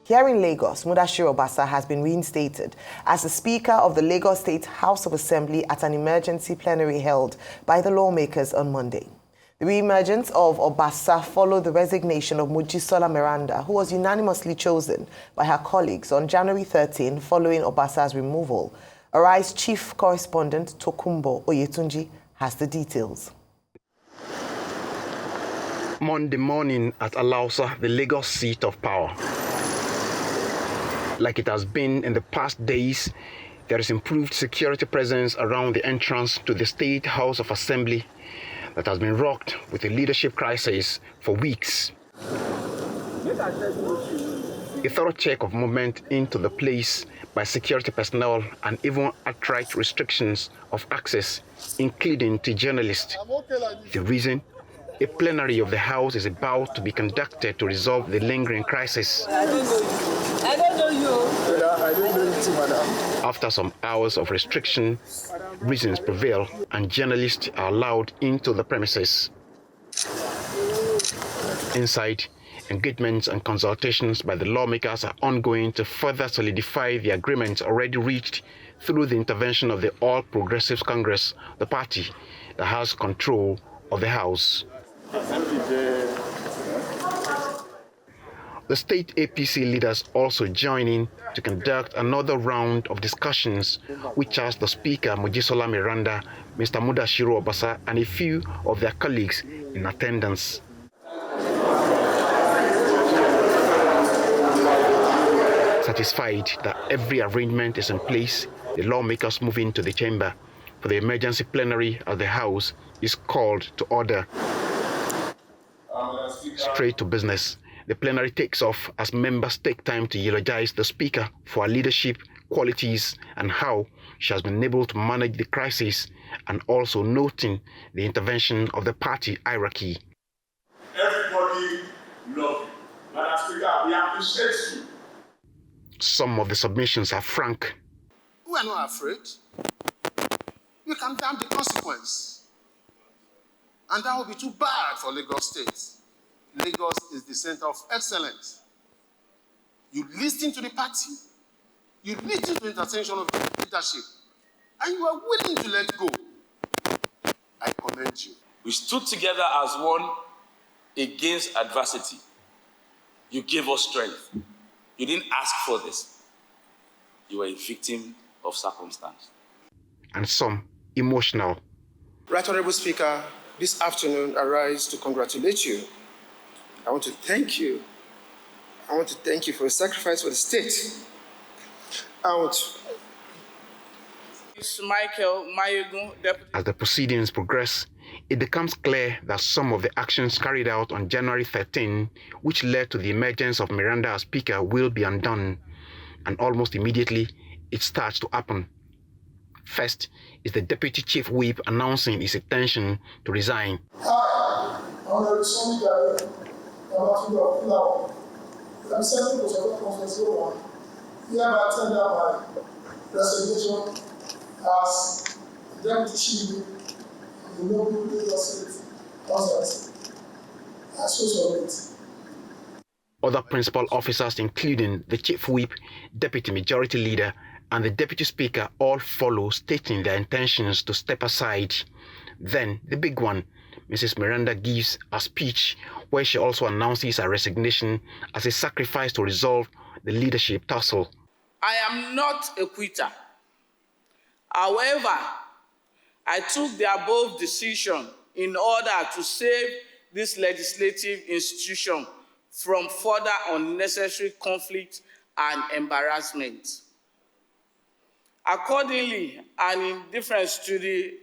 Here in Lagos, Mudashiru Obasa has been reinstated as the Speaker of the Lagos State House of Assembly at an emergency plenary held by the lawmakers on Monday. The re-emergence of Obasa followed the resignation of Mojisola Miranda, who was unanimously chosen by her colleagues on January 13 following Obasa's removal. Arise Chief Correspondent Tokumbo Oyetunji has the details. Monday morning at Alausa, the Lagos seat of power. Like it has been in the past days, there is improved security presence around the entrance to the State House of Assembly that has been rocked with a leadership crisis for weeks. A thorough check of movement into the place by security personnel and even outright restrictions of access, including to journalists. The reason? A plenary of the House is about to be conducted to resolve the lingering crisis. I don't know you. I don't know you too, madam. After some hours of restriction, reasons prevail and journalists are allowed into the premises. Inside, engagements and consultations by the lawmakers are ongoing to further solidify the agreements already reached through the intervention of the All Progressives Congress, the party that has control of the House. The state APC leaders also join in to conduct another round of discussions, which has the Speaker Mojisola Miranda, Mr. Mudashiru Obasa, and a few of their colleagues in attendance. Satisfied that every arrangement is in place, the lawmakers move into the chamber for the emergency plenary as the House is called to order. Straight to business. The plenary takes off as members take time to eulogize the Speaker for her leadership qualities and how she has been able to manage the crisis, and also noting the intervention of the party hierarchy. Everybody love you. Madam Speaker, we appreciate you. Some of the submissions are frank. We are not afraid. We can damn the consequence. And that will be too bad for Lagos State. Lagos is the center of excellence. You listen to the party, you listen to the intervention of the leadership, and you are willing to let go. I commend you. We stood together as one against adversity. You gave us strength. You didn't ask for this. You were a victim of circumstance. And some emotional. Right Honorable Speaker, this afternoon I rise to congratulate you. I want to thank you. I want to thank you for your sacrifice for the state. As the proceedings progress, it becomes clear that some of the actions carried out on January 13, which led to the emergence of Miranda as Speaker, will be undone. And almost immediately, it starts to happen. First is the Deputy Chief Whip announcing his intention to resign. Hi, Honorable Speaker. I'm sending to the conference one. Hereby tender my resignation as Deputy Chief of the Noble Lagos State House of Assembly. Other principal officers, including the Chief Whip, Deputy Majority Leader, and the Deputy Speaker, all follow, stating their intentions to step aside. Then, the big one, Mrs. Miranda gives a speech where she also announces her resignation as a sacrifice to resolve the leadership tussle. I am not a quitter. However, I took the above decision in order to save this legislative institution from further unnecessary conflict and embarrassment. Accordingly, and in deference to the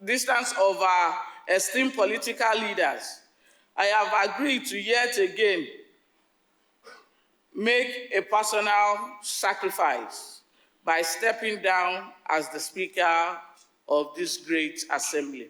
distance of our esteemed political leaders, I have agreed to yet again make a personal sacrifice by stepping down as the Speaker of this great assembly.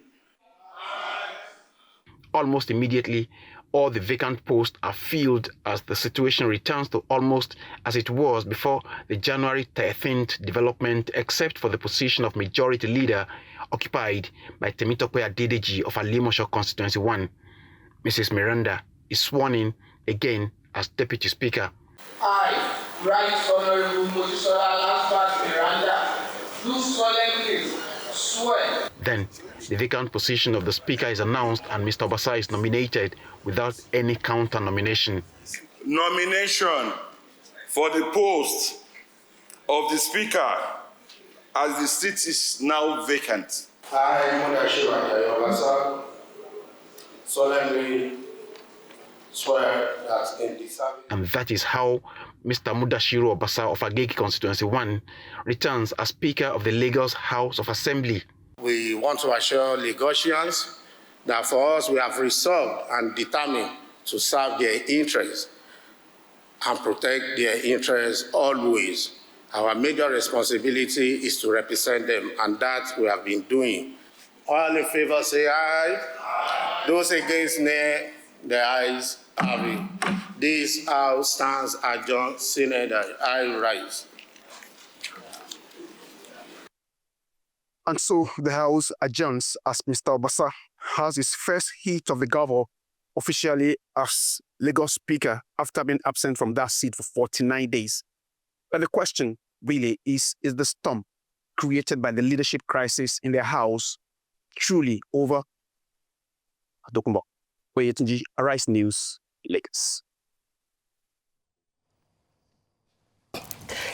Almost immediately, all the vacant posts are filled as the situation returns to almost as it was before the January 13th development, except for the position of Majority Leader occupied by Temitope Adedeji of Alimosho Constituency 1. Mrs. Miranda is sworn in again as Deputy Speaker. I, Right Honorable Mojisola Lansford Miranda, do solemnly swear. Then, the vacant position of the Speaker is announced and Mr. Obasa is nominated without any counter-nomination. Nomination for the post of the Speaker as the seat is now vacant. I, Obasa, solemnly swear that in the service. And that is how Mr. Mudashiru Obasa of Agege Constituency 1 returns as Speaker of the Lagos House of Assembly. We want to assure Lagosians that for us, we have resolved and determined to serve their interests and protect their interests always. Our major responsibility is to represent them, and that we have been doing. All in favor say aye. Aye. Those against nay, the ayes have it. This House stands adjourned, Synod, I rise. And so the House adjourns as Mr. Obasa has his first hit of the gavel officially as Lagos Speaker after being absent from that seat for 49 days. But the question really is the storm created by the leadership crisis in the House truly over? Adokumbo, Oyetunji, Arise News, Lagos.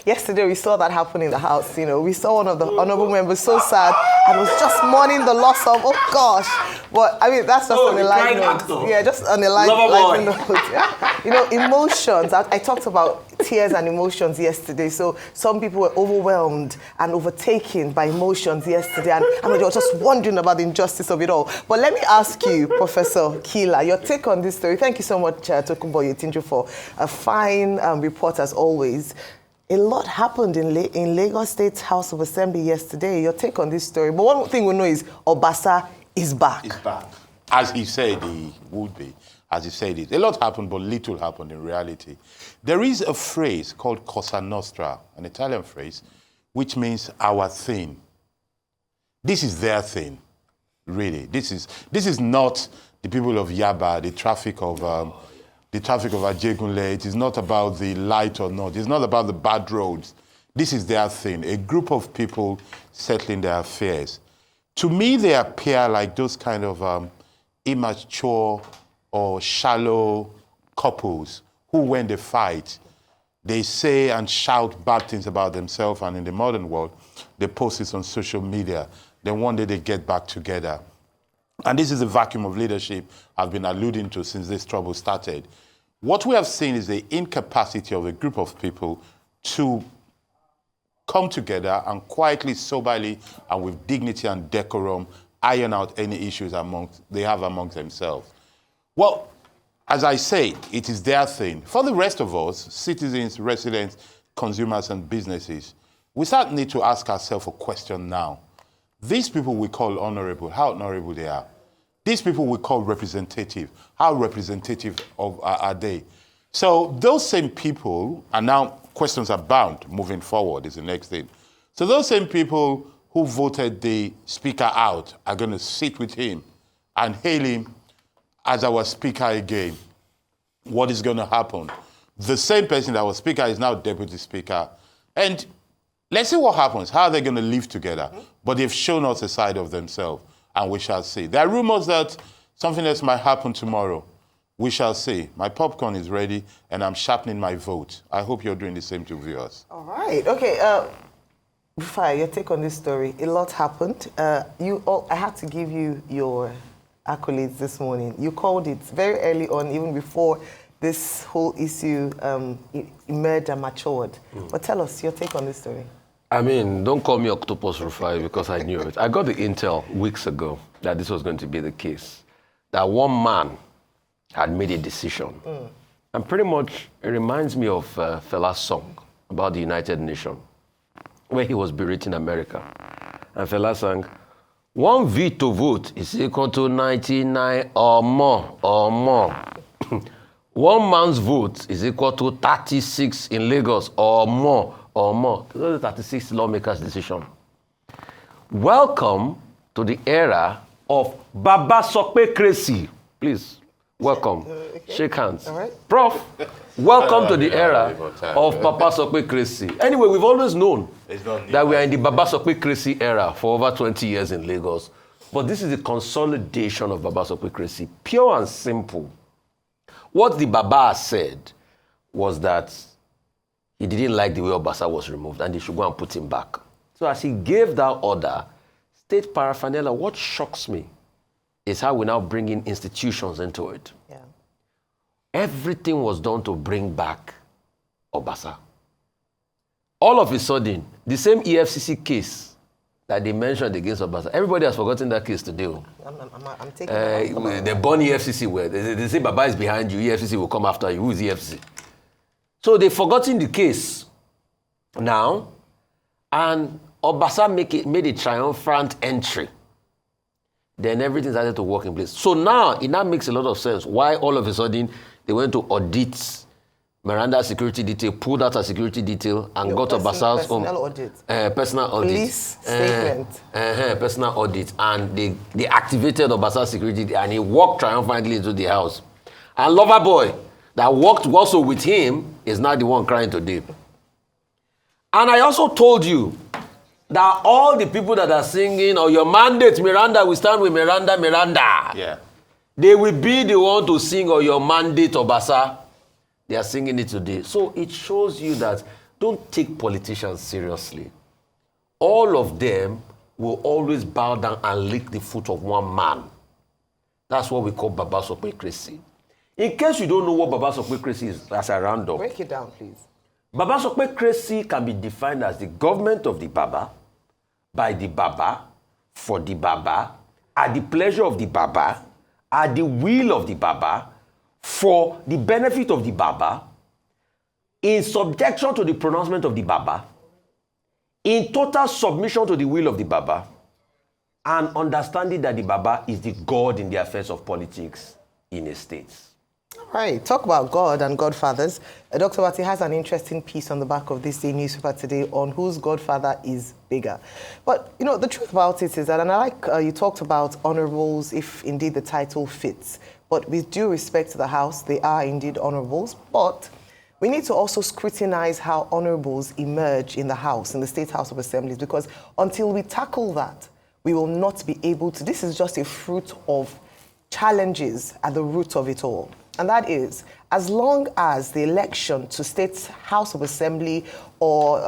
Yesterday, we saw that happen in the House. You know, we saw one of the honorable members so sad and was just mourning the loss of, oh gosh. But I mean, that's just on a light note. Yeah, just on a light note. Yeah. You know, emotions. I talked about tears and emotions yesterday. So some people were overwhelmed and overtaken by emotions yesterday. And they were just wondering about the injustice of it all. But let me ask you, Professor Kila, your take on this story. Thank you so much, Tokunbo Yetunju, for a fine report as always. A lot happened in Lagos State House of Assembly yesterday. Your take on this story. But one thing we know is Obasa is back. He's back. As he said he would be. As he said it. A lot happened, but little happened in reality. There is a phrase called Cosa Nostra, an Italian phrase, which means our thing. This is their thing, really. This is not the people of Yaba, the traffic of Ajegunle. It is not about the light or not. It's not about the bad roads. This is their thing, a group of people settling their affairs. To me, they appear like those kind of immature or shallow couples who, when they fight, they say and shout bad things about themselves, and in the modern world, they post it on social media. Then one day they get back together. And this is the vacuum of leadership I've been alluding to since this trouble started. What we have seen is the incapacity of a group of people to come together and quietly, soberly, and with dignity and decorum, iron out any issues they have amongst themselves. Well, as I say, it is their thing. For the rest of us, citizens, residents, consumers, and businesses, we start need to ask ourselves a question now. These people we call honorable, how honorable they are. These people we call representative, how representative are they? So those same people, and now questions are bound moving forward is the next thing. So those same people who voted the speaker out are going to sit with him and hail him as our speaker again. What is going to happen? The same person that was speaker is now deputy speaker. And let's see what happens. How are they going to live together? But they've shown us a side of themselves, and we shall see. There are rumors that something else might happen tomorrow. We shall see. My popcorn is ready, and I'm sharpening my vote. I hope you're doing the same to viewers. All right. Okay. Rufai, your take on this story. A lot happened. I had to give you your accolades this morning. You called it very early on, even before this whole issue emerged and matured. But tell us your take on this story. I mean, don't call me Octopus Rufai because I knew it. I got the intel weeks ago that this was going to be the case. That one man had made a decision. And pretty much it reminds me of Fela's song about the United Nations, where he was berating America. And Fela sang, one veto vote is equal to 99 or more. One man's vote is equal to 36 in Lagos or more. Those are the 36 lawmakers' decision. Welcome to the era of Baba Sokpe crazy. Please, Welcome. Shake hands. All right. Prof, welcome to the era of Papa Sokwe-Cressy. Anyway, we've always known that we are in the Baba Sokwe-Cressy era for over 20 years in Lagos. But this is a consolidation of Baba Sokwe-Cressy, pure and simple. What the Baba said was that he didn't like the way Obasa was removed and they should go and put him back. So as he gave that order, state paraphernalia, what shocks me is how we now bring in institutions into it. Yeah. Everything was done to bring back Obasa. All of a sudden, the same EFCC case that they mentioned against Obasa, everybody has forgotten that case today. I'm taking the born EFCC where they say Baba is behind you, EFCC will come after you. Who is EFCC? So they've forgotten the case now, and Obasa made a triumphant entry. Then everything started to work in place. So now, it now makes a lot of sense why all of a sudden they went to audit Miranda security detail, pulled out a security detail, and got Obasa's own personal audit. Police statement. Personal audit. And they activated Obasa's security, and he walked triumphantly into the house. And Loverboy, that worked also with him, is now the one crying today. And I also told you that all the people that are singing, or your mandate, Miranda, we stand with Miranda, Miranda. Yeah. They will be the one to sing, or your mandate, Obasa. They are singing it today. So it shows you that don't take politicians seriously. All of them will always bow down and lick the foot of one man. That's what we call Baba Sokwe-Cressy. In case you don't know what Baba Sokwe-Cressy is, as a roundup. Break it down, please. Baba Sokwe-Cressy can be defined as the government of the Baba, by the Baba, for the Baba, at the pleasure of the Baba, at the will of the Baba, for the benefit of the Baba, in subjection to the pronouncement of the Baba, in total submission to the will of the Baba, and understanding that the Baba is the God in the affairs of politics in a state. Right, talk about God and godfathers. Dr. Wati has an interesting piece on the back of this day newspaper today on whose godfather is bigger. But, you know, the truth about it is that, and I like you talked about honorables, if indeed the title fits. But with due respect to the House, they are indeed honorables. But we need to also scrutinize how honorables emerge in the House, in the State House of Assemblies, because until we tackle that, we will not be able to. This is just a fruit of challenges at the root of it all. And that is, as long as the election to State House of Assembly or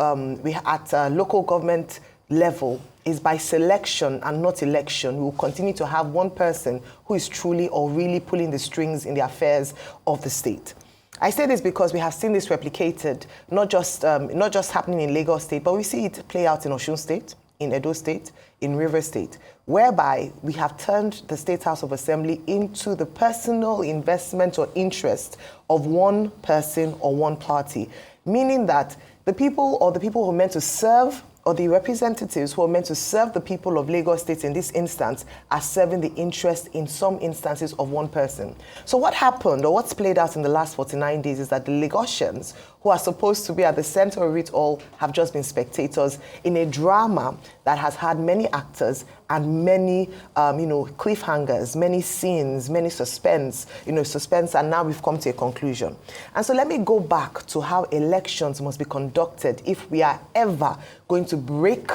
at local government level is by selection and not election, we will continue to have one person who is truly or really pulling the strings in the affairs of the state. I say this because we have seen this replicated, not just happening in Lagos State, but we see it play out in Osun State, in Edo State, in River State, whereby we have turned the State House of Assembly into the personal investment or interest of one person or one party, meaning that the people who are meant to serve, or the representatives who are meant to serve the people of Lagos State in this instance, are serving the interest in some instances of one person. So what happened, or what's played out in the last 49 days, is that the Lagosians, who are supposed to be at the center of it all, have just been spectators in a drama that has had many actors and many, cliffhangers, many scenes, many suspense, and now we've come to a conclusion. And so let me go back to how elections must be conducted if we are ever going to break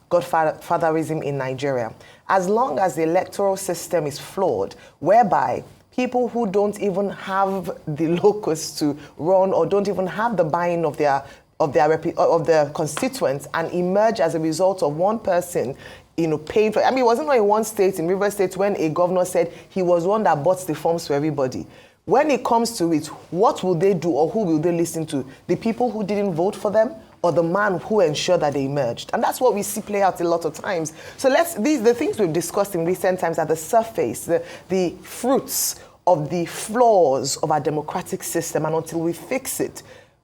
godfatherism in Nigeria. As long as the electoral system is flawed, whereby people who don't even have the locus to run or don't even have the buy-in of their constituents and emerge as a result of one person, paying for. I mean, it wasn't in one state, in River State, when a governor said he was one that bought the forms for everybody. When it comes to it, what will they do, or who will they listen to? The people who didn't vote for them, or the man who ensured that they emerged? And that's what we see play out a lot of times. So the things we've discussed in recent times are the surface, the fruits of the flaws of our democratic system. And until we fix it,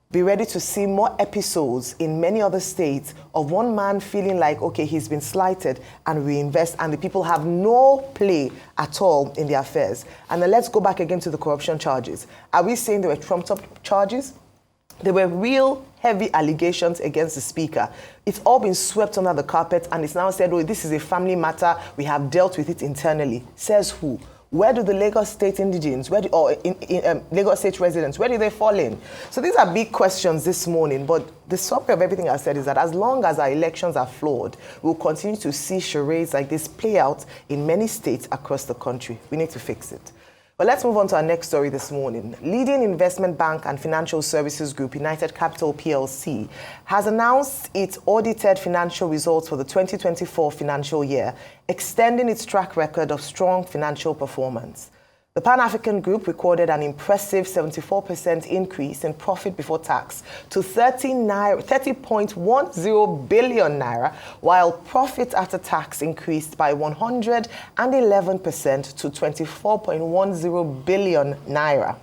be ready to see more episodes in many other states of one man feeling like, okay, he's been slighted, and reinvest, and the people have no play at all in their affairs. And then let's go back again to the corruption charges. Are we saying they were trumped up charges? There were real heavy allegations against the speaker. It's all been swept under the carpet, and it's now said, oh, this is a family matter. We have dealt with it internally. Says who? Where do the Lagos State indigents, Lagos State residents, where do they fall in? So these are big questions this morning, but the summary of everything I said is that as long as our elections are flawed, we'll continue to see charades like this play out in many states across the country. We need to fix it. But let's move on to our next story this morning. Leading investment bank and financial services group United Capital PLC has announced its audited financial results for the 2024 financial year, extending its track record of strong financial performance. The Pan-African Group recorded an impressive 74% increase in profit before tax to 30.10 billion naira, while profit after tax increased by 111% to 24.10 billion naira.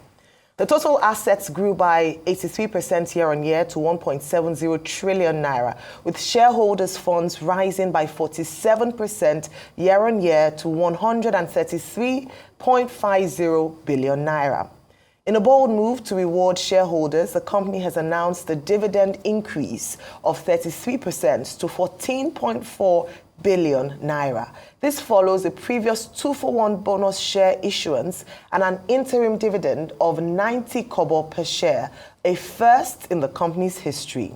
The total assets grew by 83% year-on-year to 1.70 trillion naira, with shareholders' funds rising by 47% year-on-year to 133.50 billion naira. In a bold move to reward shareholders, the company has announced a dividend increase of 33% to 14.4 billion naira. This follows a previous 2-for-1 bonus share issuance and an interim dividend of 90 kobo per share, a first in the company's history.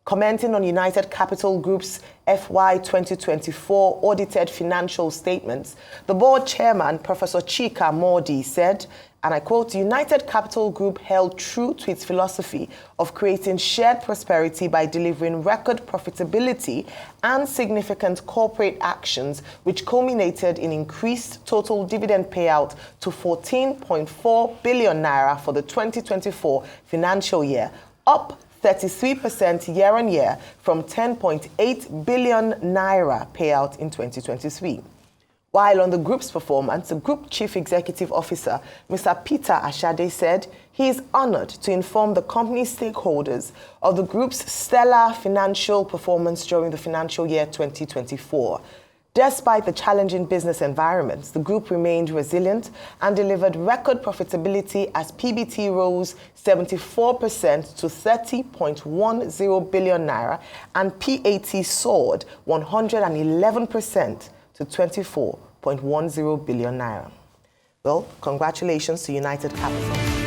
Commenting on United Capital Group's FY 2024 audited financial statements, the board chairman, Professor Chika Modi, said, and I quote, "United Capital Group held true to its philosophy of creating shared prosperity by delivering record profitability and significant corporate actions, which culminated in increased total dividend payout to 14.4 billion naira for the 2024 financial year, up 33% year-on-year from 10.8 billion naira payout in 2023. While on the group's performance, the Group Chief Executive Officer, Mr. Peter Ashade, said he is honored to inform the company's stakeholders of the group's stellar financial performance during the financial year 2024. Despite the challenging business environments, the group remained resilient and delivered record profitability as PBT rose 74% to 30.10 billion naira and PAT soared 111% to 24.10 billion naira. Well, congratulations to United Capital.